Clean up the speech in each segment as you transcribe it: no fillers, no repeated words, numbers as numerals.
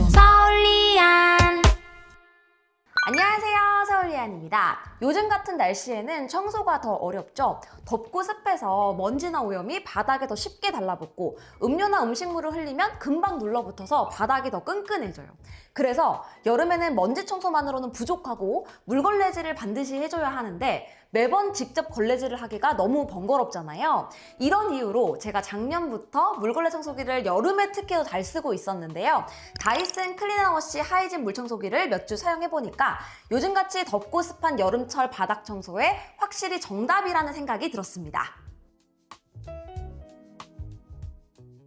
서울리안. 안녕하세요, 서울리안입니다. 요즘 같은 날씨에는 청소가 더 어렵죠. 덥고 습해서 먼지나 오염이 바닥에 더 쉽게 달라붙고 음료나 음식물을 흘리면 금방 눌러붙어서 바닥이 더 끈끈해져요. 그래서 여름에는 먼지 청소만으로는 부족하고 물걸레질을 반드시 해줘야 하는데 매번 직접 걸레질을 하기가 너무 번거롭잖아요. 이런 이유로 제가 작년부터 물걸레 청소기를 여름에 특히 더 잘 쓰고 있었는데요. 다이슨 클리너워시 하이진 물청소기를 몇 주 사용해보니까 요즘같이 덥고 습한 여름철 바닥 청소에 확실히 정답이라는 생각이 들었습니다.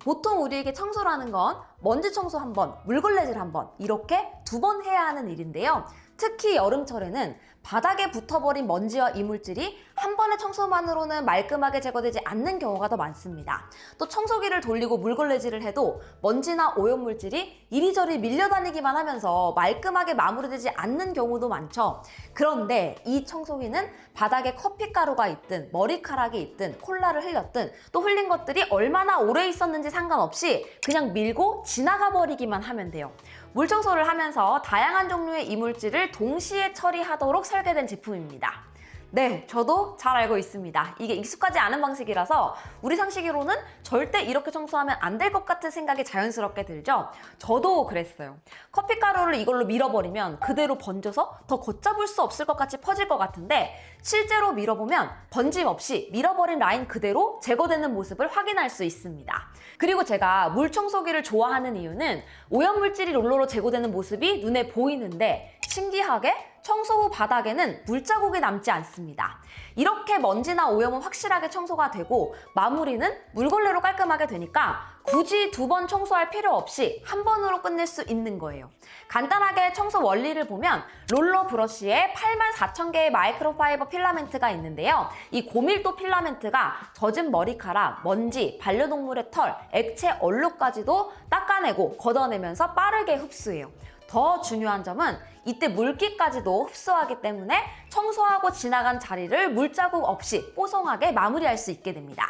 보통 우리에게 청소라는 건 먼지 청소 한 번, 물걸레질 한 번 이렇게 2번 해야 하는 일인데요. 특히 여름철에는 바닥에 붙어버린 먼지와 이물질이 한 번의 청소만으로는 말끔하게 제거되지 않는 경우가 더 많습니다. 또 청소기를 돌리고 물걸레질을 해도 먼지나 오염물질이 이리저리 밀려다니기만 하면서 말끔하게 마무리되지 않는 경우도 많죠. 그런데 이 청소기는 바닥에 커피가루가 있든 머리카락이 있든 콜라를 흘렸든 또 흘린 것들이 얼마나 오래 있었는지 상관없이 그냥 밀고 지나가 버리기만 하면 돼요. 물청소를 하면서 다양한 종류의 이물질을 동시에 처리하도록 설계된 제품입니다. 네, 저도 잘 알고 있습니다. 이게 익숙하지 않은 방식이라서 우리 상식으로는 절대 이렇게 청소하면 안 될 것 같은 생각이 자연스럽게 들죠? 저도 그랬어요. 커피가루를 이걸로 밀어버리면 그대로 번져서 더 걷잡을 수 없을 것 같이 퍼질 것 같은데 실제로 밀어보면 번짐 없이 밀어버린 라인 그대로 제거되는 모습을 확인할 수 있습니다. 그리고 제가 물청소기를 좋아하는 이유는 오염물질이 롤러로 제거되는 모습이 눈에 보이는데 신기하게 청소 후 바닥에는 물자국이 남지 않습니다. 이렇게 먼지나 오염은 확실하게 청소가 되고 마무리는 물걸레로 깔끔하게 되니까 굳이 2번 청소할 필요 없이 한 번으로 끝낼 수 있는 거예요. 간단하게 청소 원리를 보면 롤러 브러쉬에 84,000개의 마이크로파이버 필라멘트가 있는데요. 이 고밀도 필라멘트가 젖은 머리카락, 먼지, 반려동물의 털, 액체 얼룩까지도 닦아내고 걷어내면서 빠르게 흡수해요. 더 중요한 점은 이때 물기까지도 흡수하기 때문에 청소하고 지나간 자리를 물자국 없이 뽀송하게 마무리할 수 있게 됩니다.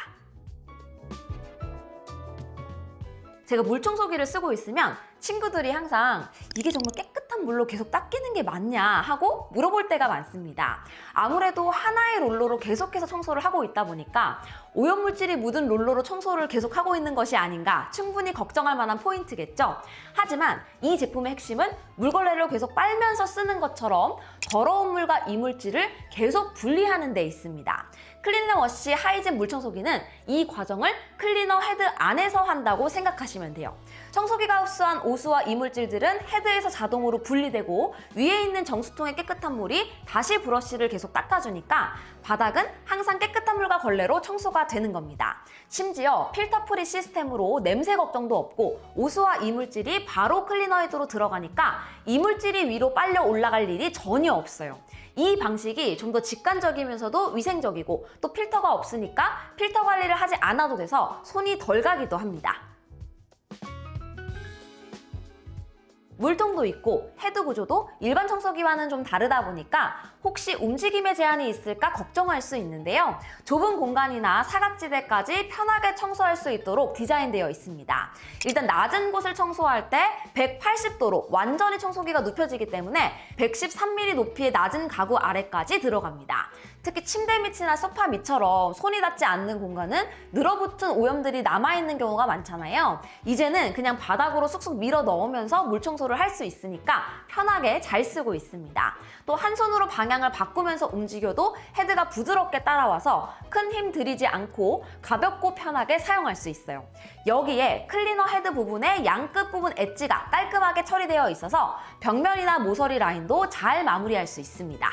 제가 물청소기를 쓰고 있으면 친구들이 항상 이게 정말 깨끗한 물로 계속 닦이는 게 맞냐 하고 물어볼 때가 많습니다. 아무래도 하나의 롤러로 계속해서 청소를 하고 있다 보니까 오염물질이 묻은 롤러로 청소를 계속하고 있는 것이 아닌가 충분히 걱정할 만한 포인트겠죠. 하지만 이 제품의 핵심은 물걸레를 계속 빨면서 쓰는 것처럼 더러운 물과 이물질을 계속 분리하는 데 있습니다. 클리너워시 하이진 물청소기는 이 과정을 클리너 헤드 안에서 한다고 생각하시면 돼요. 청소기가 흡수한 오수와 이물질들은 헤드에서 자동으로 분리되고 위에 있는 정수통의 깨끗한 물이 다시 브러쉬를 계속 닦아주니까 바닥은 항상 깨끗한 물과 걸레로 청소가 되는 겁니다. 심지어 필터 프리 시스템으로 냄새 걱정도 없고 오수와 이물질이 바로 클리너 헤드로 들어가니까 이물질이 위로 빨려 올라갈 일이 전혀 없어요. 이 방식이 좀 더 직관적이면서도 위생적이고 또 필터가 없으니까 필터 관리를 하지 않아도 돼서 손이 덜 가기도 합니다. 물통도 있고 헤드 구조도 일반 청소기와는 좀 다르다 보니까 혹시 움직임에 제한이 있을까 걱정할 수 있는데요. 좁은 공간이나 사각지대까지 편하게 청소할 수 있도록 디자인되어 있습니다. 일단 낮은 곳을 청소할 때 180도로 완전히 청소기가 눕혀지기 때문에 113mm 높이의 낮은 가구 아래까지 들어갑니다. 특히 침대 밑이나 소파 밑처럼 손이 닿지 않는 공간은 늘어붙은 오염들이 남아있는 경우가 많잖아요. 이제는 그냥 바닥으로 쑥쑥 밀어 넣으면서 물청소를 할 수 있으니까 편하게 잘 쓰고 있습니다. 또 한 손으로 방향을 바꾸면서 움직여도 헤드가 부드럽게 따라와서 큰 힘 들이지 않고 가볍고 편하게 사용할 수 있어요. 여기에 클리너 헤드 부분의 양끝 부분 엣지가 깔끔하게 처리되어 있어서 벽면이나 모서리 라인도 잘 마무리할 수 있습니다.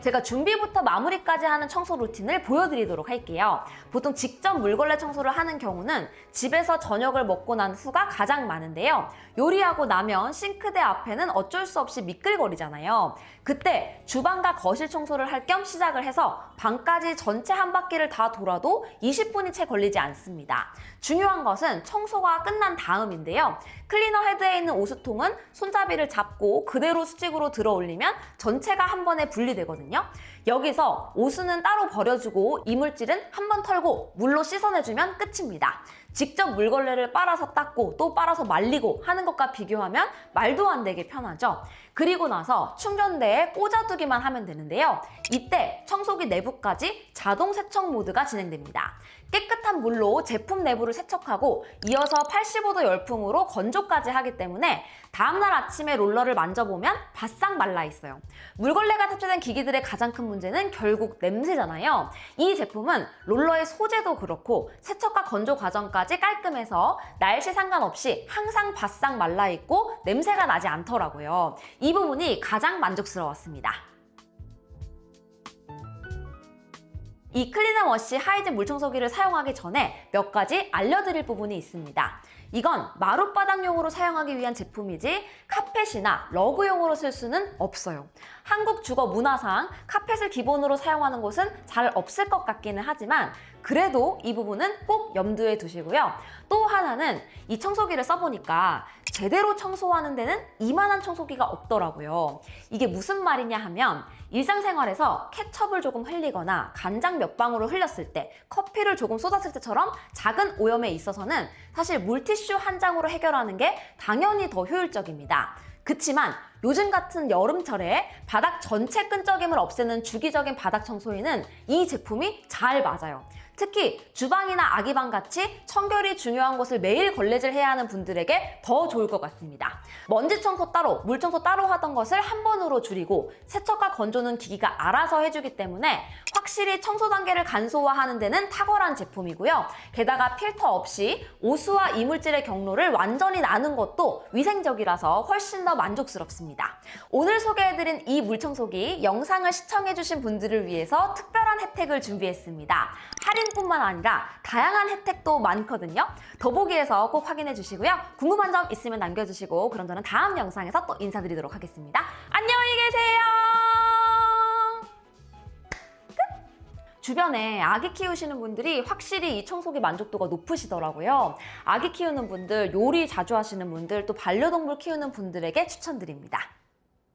제가 준비부터 마무리까지 하는 청소 루틴을 보여드리도록 할게요. 보통 직접 물걸레 청소를 하는 경우는 집에서 저녁을 먹고 난 후가 가장 많은데요. 요리하고 나면 싱크대 앞에는 어쩔 수 없이 미끌거리잖아요. 그때 주방과 거실 청소를 할 겸 시작을 해서 방까지 전체 한 바퀴를 다 돌아도 20분이 채 걸리지 않습니다. 중요한 것은 청소가 끝난 다음인데요. 클리너 헤드에 있는 오수통은 손잡이를 잡고 그대로 수직으로 들어 올리면 전체가 한 번에 분리되거든요. 여기서 오수는 따로 버려주고 이물질은 한번 털고 물로 씻어내주면 끝입니다. 직접 물걸레를 빨아서 닦고 또 빨아서 말리고 하는 것과 비교하면 말도 안 되게 편하죠. 그리고 나서 충전대에 꽂아두기만 하면 되는데요. 이때 청소기 내부까지 자동 세척 모드가 진행됩니다. 깨끗한 물로 제품 내부를 세척하고 이어서 85도 열풍으로 건조까지 하기 때문에 다음날 아침에 롤러를 만져보면 바싹 말라 있어요. 물걸레가 탑재된 기기들의 가장 큰 문제는 결국 냄새잖아요. 이 제품은 롤러의 소재도 그렇고 세척과 건조 과정까지 깔끔해서 날씨 상관없이 항상 바싹 말라 있고 냄새가 나지 않더라고요. 이 부분이 가장 만족스러웠습니다. 이 클리너워시 하이젠 물청소기를 사용하기 전에 몇 가지 알려드릴 부분이 있습니다. 이건 마룻바닥용으로 사용하기 위한 제품이지 카펫이나 러그용으로 쓸 수는 없어요. 한국 주거 문화상 카펫을 기본으로 사용하는 곳은 잘 없을 것 같기는 하지만 그래도 이 부분은 꼭 염두에 두시고요. 또 하나는 이 청소기를 써보니까 제대로 청소하는 데는 이만한 청소기가 없더라고요. 이게 무슨 말이냐 하면 일상생활에서 케첩을 조금 흘리거나 간장 몇 방울을 흘렸을 때, 커피를 조금 쏟았을 때처럼 작은 오염에 있어서는 사실 물티슈 한 장으로 해결하는 게 당연히 더 효율적입니다. 그치만 요즘 같은 여름철에 바닥 전체 끈적임을 없애는 주기적인 바닥 청소에는 이 제품이 잘 맞아요. 특히 주방이나 아기방 같이 청결이 중요한 곳을 매일 걸레질 해야 하는 분들에게 더 좋을 것 같습니다. 먼지 청소 따로, 물 청소 따로 하던 것을 한 번으로 줄이고 세척과 건조는 기기가 알아서 해주기 때문에 확실히 청소 단계를 간소화하는 데는 탁월한 제품이고요. 게다가 필터 없이 오수와 이물질의 경로를 완전히 나눈 것도 위생적이라서 훨씬 더 만족스럽습니다. 오늘 소개해드린 이 물청소기 영상을 시청해주신 분들을 위해서 특별한 혜택을 준비했습니다. 할인뿐만 아니라 다양한 혜택도 많거든요. 더보기에서 꼭 확인해 주시고요. 궁금한 점 있으면 남겨주시고 그럼 저는 다음 영상에서 또 인사드리도록 하겠습니다. 안녕히 계세요. 주변에 아기 키우시는 분들이 확실히 이 청소기 만족도가 높으시더라고요. 아기 키우는 분들, 요리 자주 하시는 분들, 또 반려동물 키우는 분들에게 추천드립니다.